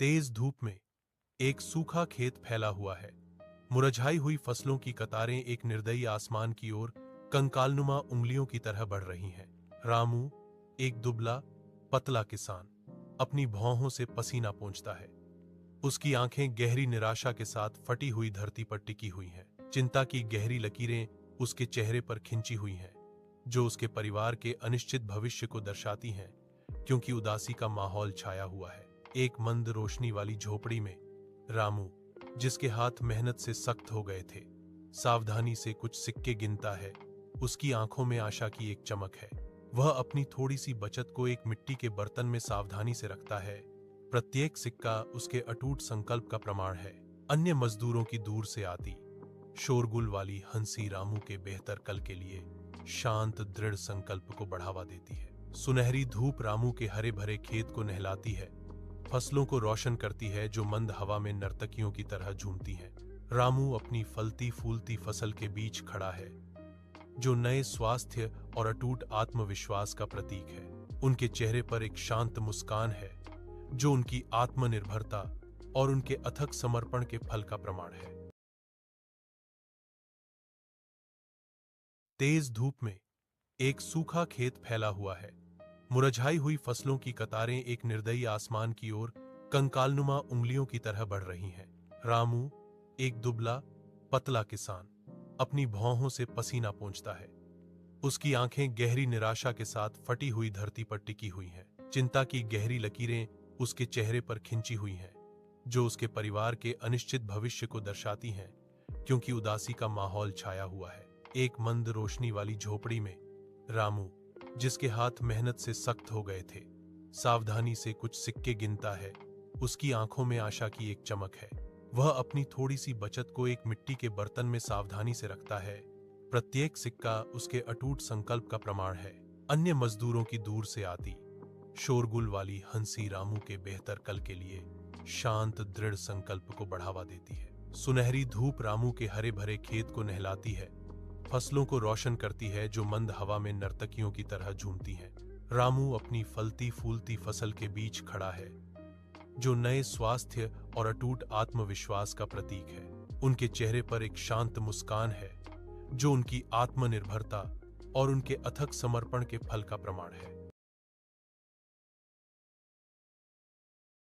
तेज धूप में एक सूखा खेत फैला हुआ है। मुरझाई हुई फसलों की कतारें एक निर्दयी आसमान की ओर कंकालनुमा उंगलियों की तरह बढ़ रही हैं। रामू, एक दुबला पतला किसान, अपनी भौहों से पसीना पोंछता है। उसकी आंखें गहरी निराशा के साथ फटी हुई धरती पर टिकी हुई हैं। चिंता की गहरी लकीरें उसके चेहरे पर खिंची हुई हैं, जो उसके परिवार के अनिश्चित भविष्य को दर्शाती हैं, क्योंकि उदासी का माहौल छाया हुआ है। एक मंद रोशनी वाली झोपड़ी में रामू, जिसके हाथ मेहनत से सख्त हो गए थे, सावधानी से कुछ सिक्के गिनता है। उसकी आंखों में आशा की एक चमक है। वह अपनी थोड़ी सी बचत को एक मिट्टी के बर्तन में सावधानी से रखता है। प्रत्येक सिक्का उसके अटूट संकल्प का प्रमाण है। अन्य मजदूरों की दूर से आती शोरगुल वाली हंसी रामू के बेहतर कल के लिए शांत दृढ़ संकल्प को बढ़ावा देती है। सुनहरी धूप रामू के हरे भरे खेत को नहलाती है, फसलों को रोशन करती है जो मंद हवा में नर्तकियों की तरह झूमती हैं। रामू अपनी फलती फूलती फसल के बीच खड़ा है, जो नए स्वास्थ्य और अटूट आत्मविश्वास का प्रतीक है। उनके चेहरे पर एक शांत मुस्कान है, जो उनकी आत्मनिर्भरता और उनके अथक समर्पण के फल का प्रमाण है। तेज धूप में एक सूखा खेत फैला हुआ है। मुरझाई हुई फसलों की कतारें एक निर्दयी आसमान की ओर कंकालनुमा उंगलियों की तरह बढ़ रही हैं। रामू, एक दुबला पतला किसान, अपनी भौहों से पसीना पोंछता है। उसकी आंखें गहरी निराशा के साथ फटी हुई धरती पर टिकी हुई हैं। चिंता की गहरी लकीरें उसके चेहरे पर खिंची हुई हैं, जो उसके परिवार के अनिश्चित भविष्य को दर्शाती हैं, क्योंकि उदासी का माहौल छाया हुआ है। एक मंद रोशनी वाली झोपड़ी में रामू, जिसके हाथ मेहनत से सख्त हो गए थे, सावधानी से कुछ सिक्के गिनता है। उसकी आंखों में आशा की एक चमक है। वह अपनी थोड़ी सी बचत को एक मिट्टी के बर्तन में सावधानी से रखता है। प्रत्येक सिक्का उसके अटूट संकल्प का प्रमाण है। अन्य मजदूरों की दूर से आती शोरगुल वाली हंसी रामू के बेहतर कल के लिए शांत दृढ़ संकल्प को बढ़ावा देती है। सुनहरी धूप रामू के हरे भरे खेत को नहलाती है, फसलों को रोशन करती है जो मंद हवा में नर्तकियों की तरह झूमती हैं। रामू अपनी फलती फूलती फसल के बीच खड़ा है, जो नए स्वास्थ्य और अटूट आत्मविश्वास का प्रतीक है। उनके चेहरे पर एक शांत मुस्कान है, जो उनकी आत्मनिर्भरता और उनके अथक समर्पण के फल का प्रमाण है।